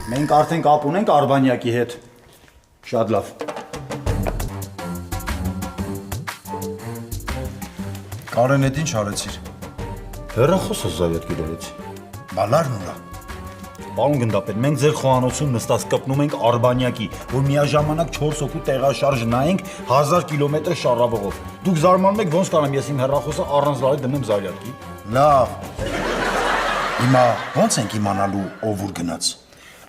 Մենք արդեն կապ ունենք Արբանյակի հետ։ Շատ լավ։ Կարեն հետ ինչ արեցիր։ Հեռախոսը զայդ գիրերեցի։ Բալարն ուրա։ Պարոն գնդապետ, մենք ձեր խոհանոցում նստած կպնում ենք Արբանյակի, որ միաժամանակ 4 հոգու տեղաշարժ նայենք 1000 կիլոմետր շառավղով։ Դուք զարմանում եք ոնց կարամ ես իմ հեռախոսը առանց լարի դնեմ Զարյատկի։ Լավ։ Հիմա ո՞նց ենք իմանալու ով ուր գնաց։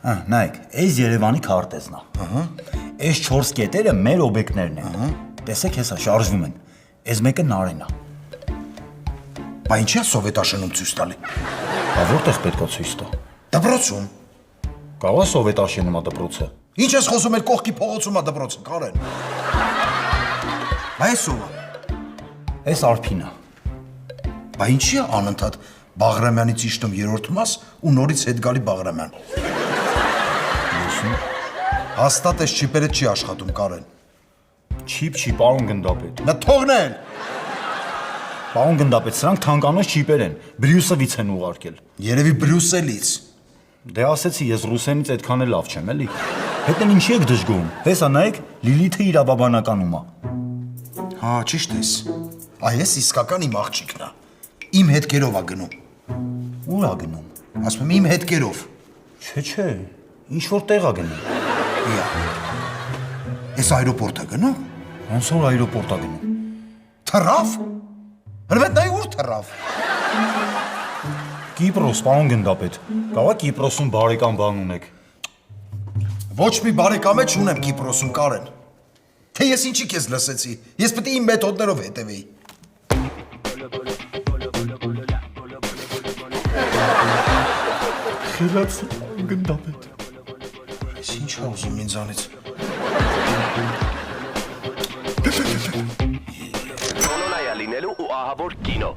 Նայեք, այս Երևանի քարտեզն է։ Այս 4 կետերը մեր օբյեկտներն են։ Տեսեք, հեսա շարժվում են։ Այս մեկը Նարենն է։ Բա ինչի՞ է սովետաշնում ցույց տալի։ Բա որտեղ պետքա ցույց տա։ Դպրոցում։ Կարող է սովետաշենում է դպրոցը։ Ինչ ես խոսում էլ կողքի փողոցում է դպրոցը, Կարեն։ Բա այս ո՞վ է։ Այս Արփինը։ Բա ինչի՞ է անընդհատ Բաղրամյանից իջնում 3-րդ մաս ու նորից հետ գալի Բաղրամյան։ Հաստատ այս չիպերը չի աշխատում, Կարեն։ Չիպ, պարոն գնդապետ։ Նա թողնել։ Պարոն գնդապետ, սրանք թանկանոց չիպեր են, Բրյուսովից են ուղարկել։ Երևի Բրյուսելից։ Դե ասեցի, ես ռուսերենից այդքան էլ լավ չեմ, էլի։ Հետո ինչի եք դժգոհում։ Հեսա նայեք, Լիլիթը իր բաբանականում է։ Հա, ճիշտ ես։ Այս իսկական իմ աղջիկն է։ Իմ հետքերով է գնում։ Ուր է գնում։ Ասում եմ իմ հետքերով։ Չէ, ինչ որ տեղ է գնում։ Իա։ Այս այրոպորտ է գնում։ Ոնց որ այրոպորտ է գնում։ Թռավ։ Հրվետ նայ ուր թռավ։ Կիպրոս, պարոն գնդապետ, կարող է Կիպրոսում բարեկամ բան ունեք։ Ոչ մի բարեկամ չունեմ Կիպրոսում, Կարեն։ Թե ես ինչի քեզ լսեցի։ Ես պետք է իմ մեթոդներով հետևեի։ Խելաց գնդապետ։ Ես ինչ է ուզում ինձանից։ Կոլոնայա լինելու ու ահավոր կինո։